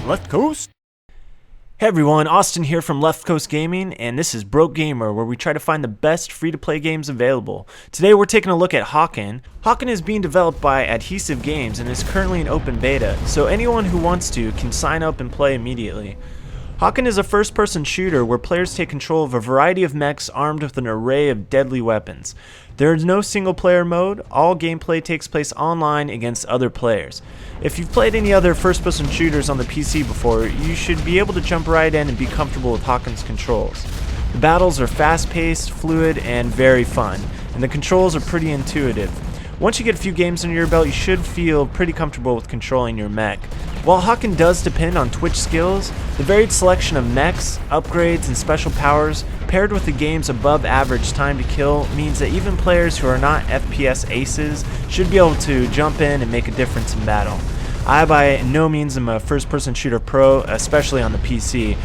Left Coast? Hey everyone, Austin here from Left Coast Gaming, and this is Broke Gamer, where we try to find the best free-to-play games available. Today we're taking a look at Hawken. Hawken is being developed by Adhesive Games and is currently in open beta, so anyone who wants to can sign up and play immediately. Hawken is a first-person shooter where players take control of a variety of mechs armed with an array of deadly weapons. There is no single-player mode. All gameplay takes place online against other players. If you've played any other first-person shooters on the PC before, you should be able to jump right in and be comfortable with Hawken's controls. The battles are fast-paced, fluid, and very fun, and the controls are pretty intuitive. Once you get a few games under your belt, you should feel pretty comfortable with controlling your mech. While Hawken does depend on Twitch skills, the varied selection of mechs, upgrades, and special powers paired with the game's above average time to kill means that even players who are not FPS aces should be able to jump in and make a difference in battle. I by no means am a first-person shooter pro, especially on the PC,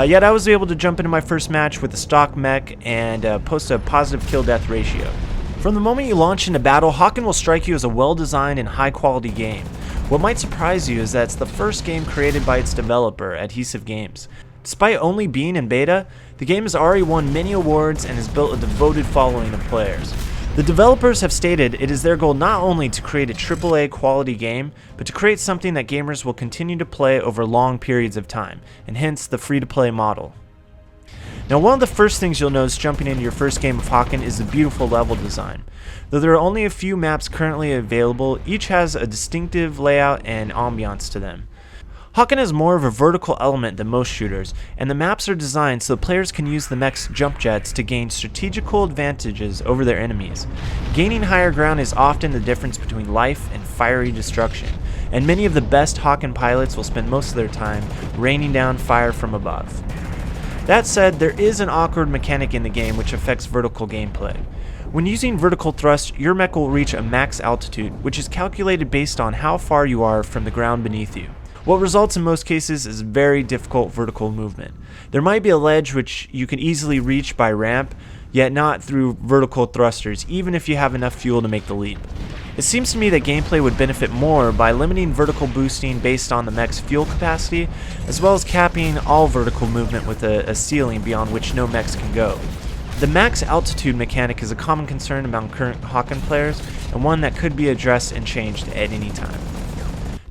yet I was able to jump into my first match with a stock mech and post a positive kill-death ratio. From the moment you launch into battle, Hawken will strike you as a well-designed and high-quality game. What might surprise you is that it's the first game created by its developer, Adhesive Games. Despite only being in beta, the game has already won many awards and has built a devoted following of players. The developers have stated it is their goal not only to create a AAA quality game, but to create something that gamers will continue to play over long periods of time, and hence the free-to-play model. Now, one of the first things you'll notice jumping into your first game of Hawken is the beautiful level design. Though there are only a few maps currently available, each has a distinctive layout and ambiance to them. Hawken has more of a vertical element than most shooters, and the maps are designed so players can use the mech's jump jets to gain strategical advantages over their enemies. Gaining higher ground is often the difference between life and fiery destruction, and many of the best Hawken pilots will spend most of their time raining down fire from above. That said, there is an awkward mechanic in the game which affects vertical gameplay. When using vertical thrust, your mech will reach a max altitude, which is calculated based on how far you are from the ground beneath you. What results in most cases is very difficult vertical movement. There might be a ledge which you can easily reach by ramp, yet not through vertical thrusters, even if you have enough fuel to make the leap. It seems to me that gameplay would benefit more by limiting vertical boosting based on the mech's fuel capacity, as well as capping all vertical movement with a ceiling beyond which no mechs can go. The max altitude mechanic is a common concern among current Hawken players, and one that could be addressed and changed at any time.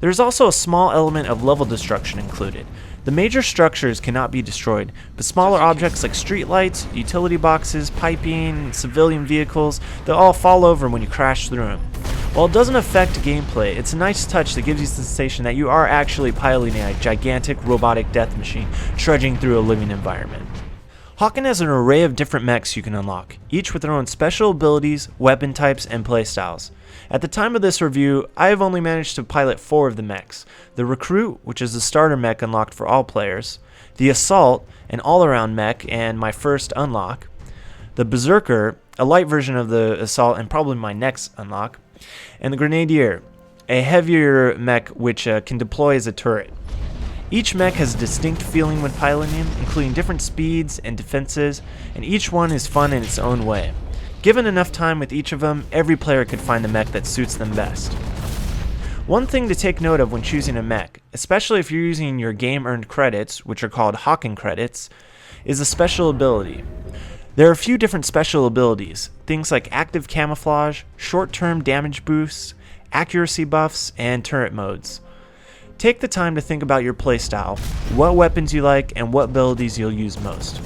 There is also a small element of level destruction included. The major structures cannot be destroyed, but smaller objects like streetlights, utility boxes, piping, civilian vehicles, they'll all fall over when you crash through them. While it doesn't affect gameplay, it's a nice touch that gives you the sensation that you are actually piloting a gigantic robotic death machine trudging through a living environment. Hawken has an array of different mechs you can unlock, each with their own special abilities, weapon types, and playstyles. At the time of this review, I have only managed to pilot 4 of the mechs: the Recruit, which is the starter mech unlocked for all players, the Assault, an all-around mech and my first unlock, the Berserker, a light version of the Assault and probably my next unlock, and the Grenadier, a heavier mech which can deploy as a turret. Each mech has a distinct feeling when piloting them, including different speeds and defenses, and each one is fun in its own way. Given enough time with each of them, every player could find the mech that suits them best. One thing to take note of when choosing a mech, especially if you're using your game-earned credits, which are called Hawken credits, is a special ability. There are a few different special abilities, things like active camouflage, short-term damage boosts, accuracy buffs, and turret modes. Take the time to think about your playstyle, what weapons you like, and what abilities you'll use most.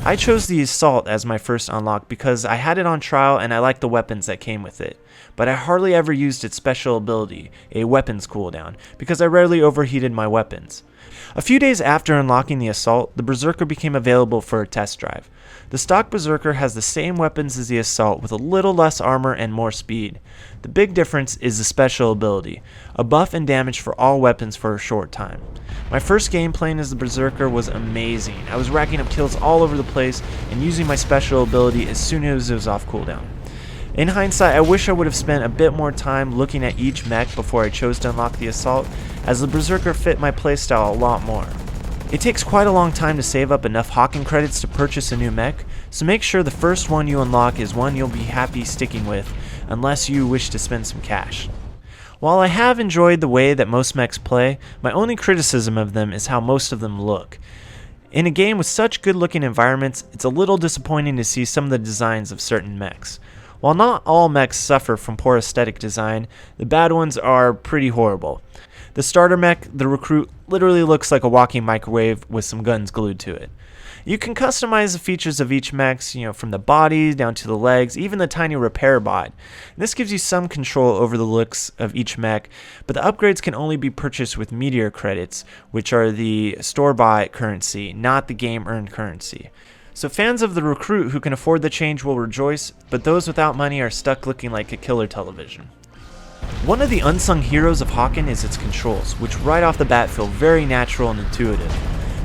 I chose the Assault as my first unlock because I had it on trial and I liked the weapons that came with it, but I hardly ever used its special ability, a weapons cooldown, because I rarely overheated my weapons. A few days after unlocking the Assault, the Berserker became available for a test drive. The stock Berserker has the same weapons as the Assault with a little less armor and more speed. The big difference is the special ability, a buff and damage for all weapons for a short time. My first game playing as the Berserker was amazing. I was racking up kills all over the place and using my special ability as soon as it was off cooldown. In hindsight, I wish I would have spent a bit more time looking at each mech before I chose to unlock the Assault, as the Berserker fit my playstyle a lot more. It takes quite a long time to save up enough Hawken credits to purchase a new mech, so make sure the first one you unlock is one you'll be happy sticking with, unless you wish to spend some cash. While I have enjoyed the way that most mechs play, my only criticism of them is how most of them look. In a game with such good looking environments, it's a little disappointing to see some of the designs of certain mechs. While not all mechs suffer from poor aesthetic design, the bad ones are pretty horrible. The starter mech, the Recruit, literally looks like a walking microwave with some guns glued to it. You can customize the features of each mech, from the body down to the legs, even the tiny repair bot. And this gives you some control over the looks of each mech, but the upgrades can only be purchased with meteor credits, which are the store-bought currency, not the game-earned currency. So fans of the Recruit who can afford the change will rejoice, but those without money are stuck looking like a killer television. One of the unsung heroes of Hawken is its controls, which right off the bat feel very natural and intuitive.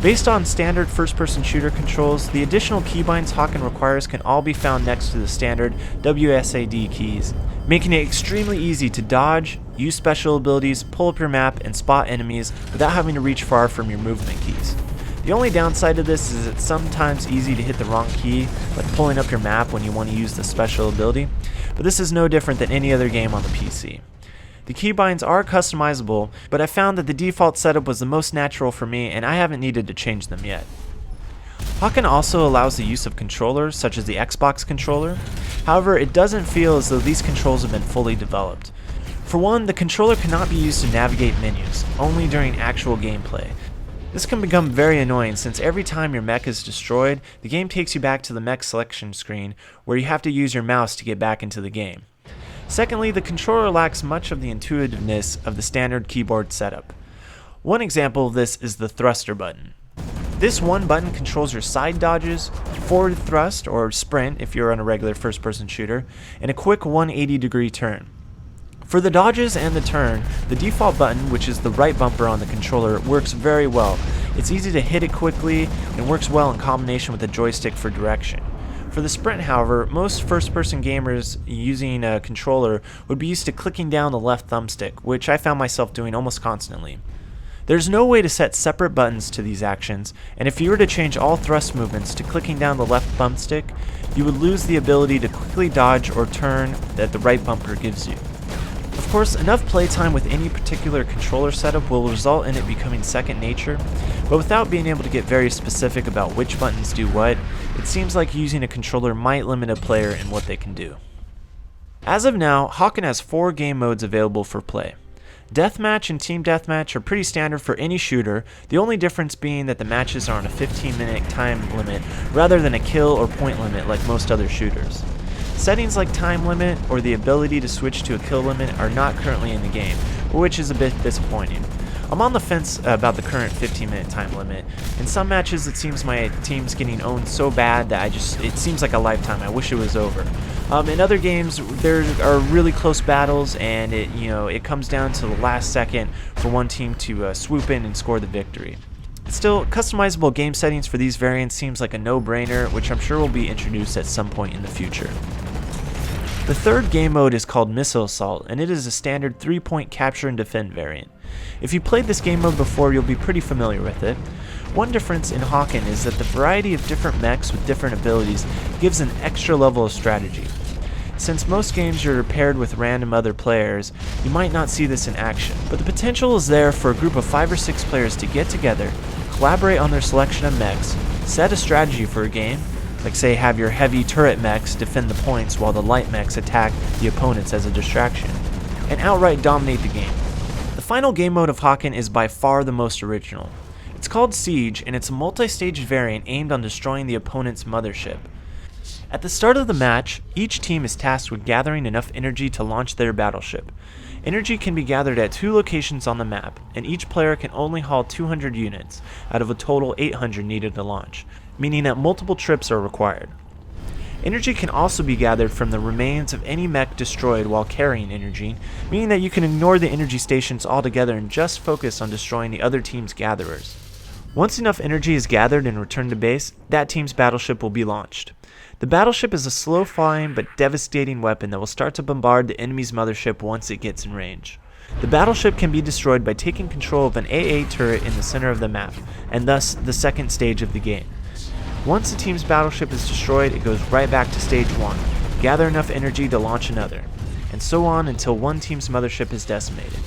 Based on standard first-person shooter controls, the additional keybinds Hawken requires can all be found next to the standard WSAD keys, making it extremely easy to dodge, use special abilities, pull up your map, and spot enemies without having to reach far from your movement keys. The only downside to this is it's sometimes easy to hit the wrong key, like pulling up your map when you want to use the special ability, but this is no different than any other game on the PC. The keybinds are customizable, but I found that the default setup was the most natural for me and I haven't needed to change them yet. Hawken also allows the use of controllers such as the Xbox controller. However, it doesn't feel as though these controls have been fully developed. For one, the controller cannot be used to navigate menus, only during actual gameplay. This can become very annoying since every time your mech is destroyed, the game takes you back to the mech selection screen where you have to use your mouse to get back into the game. Secondly, the controller lacks much of the intuitiveness of the standard keyboard setup. One example of this is the thruster button. This one button controls your side dodges, forward thrust or sprint if you're on a regular first-person shooter, and a quick 180-degree turn. For the dodges and the turn, the default button, which is the right bumper on the controller, works very well. It's easy to hit it quickly and works well in combination with the joystick for direction. For the sprint, however, most first-person gamers using a controller would be used to clicking down the left thumbstick, which I found myself doing almost constantly. There's no way to set separate buttons to these actions, and if you were to change all thrust movements to clicking down the left thumbstick, you would lose the ability to quickly dodge or turn that the right bumper gives you. Of course, enough playtime with any particular controller setup will result in it becoming second nature, but without being able to get very specific about which buttons do what, it seems like using a controller might limit a player in what they can do. As of now, Hawken has 4 game modes available for play. Deathmatch and Team Deathmatch are pretty standard for any shooter, the only difference being that the matches are on a 15-minute time limit rather than a kill or point limit like most other shooters. Settings like time limit or the ability to switch to a kill limit are not currently in the game, which is a bit disappointing. I'm on the fence about the current 15-minute time limit. In some matches it seems my team's getting owned so bad that it seems like a lifetime. I wish it was over. In other games there are really close battles and it comes down to the last second for one team to swoop in and score the victory. Still, customizable game settings for these variants seems like a no-brainer, which I'm sure will be introduced at some point in the future. The third game mode is called Missile Assault, and it is a standard 3-point capture and defend variant. If you played this game mode before, you'll be pretty familiar with it. One difference in Hawken is that the variety of different mechs with different abilities gives an extra level of strategy. Since most games you're paired with random other players, you might not see this in action, but the potential is there for a group of 5 or 6 players to get together, collaborate on their selection of mechs, set a strategy for a game, like say have your heavy turret mechs defend the points while the light mechs attack the opponents as a distraction, and outright dominate the game. The final game mode of Hawken is by far the most original. It's called Siege, and it's a multi-stage variant aimed on destroying the opponent's mothership. At the start of the match, each team is tasked with gathering enough energy to launch their battleship. Energy can be gathered at 2 locations on the map, and each player can only haul 200 units, out of a total 800 needed to launch, meaning that multiple trips are required. Energy can also be gathered from the remains of any mech destroyed while carrying energy, meaning that you can ignore the energy stations altogether and just focus on destroying the other team's gatherers. Once enough energy is gathered and returned to base, that team's battleship will be launched. The battleship is a slow-flying but devastating weapon that will start to bombard the enemy's mothership once it gets in range. The battleship can be destroyed by taking control of an AA turret in the center of the map, and thus the second stage of the game. Once the team's battleship is destroyed, it goes right back to stage 1, gather enough energy to launch another. and so on until one team's mothership is decimated.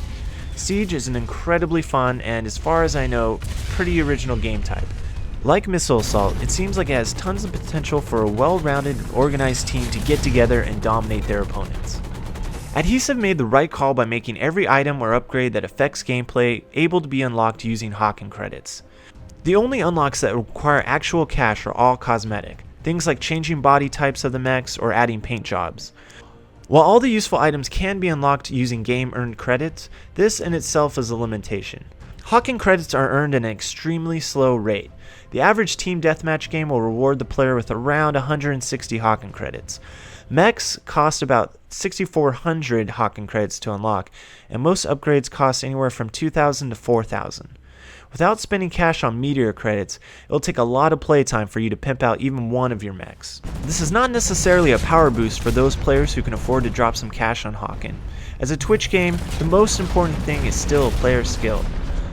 Siege is an incredibly fun and, as far as I know, pretty original game type. Like Missile Assault, it seems like it has tons of potential for a well-rounded and organized team to get together and dominate their opponents. Adhesive made the right call by making every item or upgrade that affects gameplay able to be unlocked using Hawken credits. The only unlocks that require actual cash are all cosmetic, things like changing body types of the mechs or adding paint jobs. While all the useful items can be unlocked using game-earned credits, this in itself is a limitation. Hawken credits are earned at an extremely slow rate. The average team deathmatch game will reward the player with around 160 Hawken credits. MECHS cost about 6,400 Hawken credits to unlock, and most upgrades cost anywhere from 2,000 to 4,000. Without spending cash on meteor credits, it will take a lot of playtime for you to pimp out even one of your mechs. This is not necessarily a power boost for those players who can afford to drop some cash on Hawken. As a Twitch game, the most important thing is still player skill.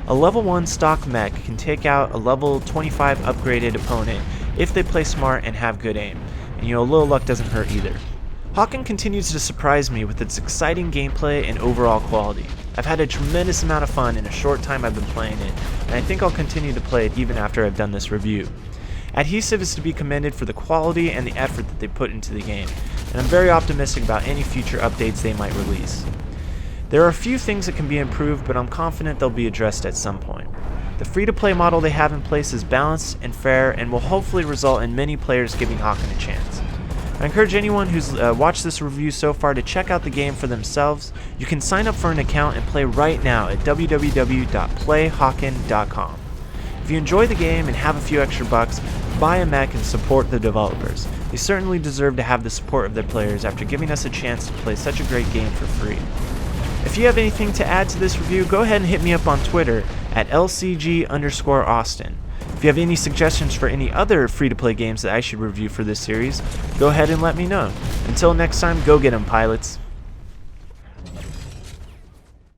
A level 1 stock mech can take out a level 25 upgraded opponent if they play smart and have good aim, and a little luck doesn't hurt either. Hawken continues to surprise me with its exciting gameplay and overall quality. I've had a tremendous amount of fun in a short time I've been playing it, and I think I'll continue to play it even after I've done this review. Adhesive is to be commended for the quality and the effort that they put into the game, and I'm very optimistic about any future updates they might release. There are a few things that can be improved, but I'm confident they'll be addressed at some point. The free-to-play model they have in place is balanced and fair and will hopefully result in many players giving Hawken a chance. I encourage anyone who's watched this review so far to check out the game for themselves. You can sign up for an account and play right now at www.playhawken.com. If you enjoy the game and have a few extra bucks, buy a mech and support the developers. They certainly deserve to have the support of their players after giving us a chance to play such a great game for free. If you have anything to add to this review, go ahead and hit me up on Twitter at LCG_Austin. If you have any suggestions for any other free-to-play games that I should review for this series, go ahead and let me know. Until next time, go get 'em, pilots.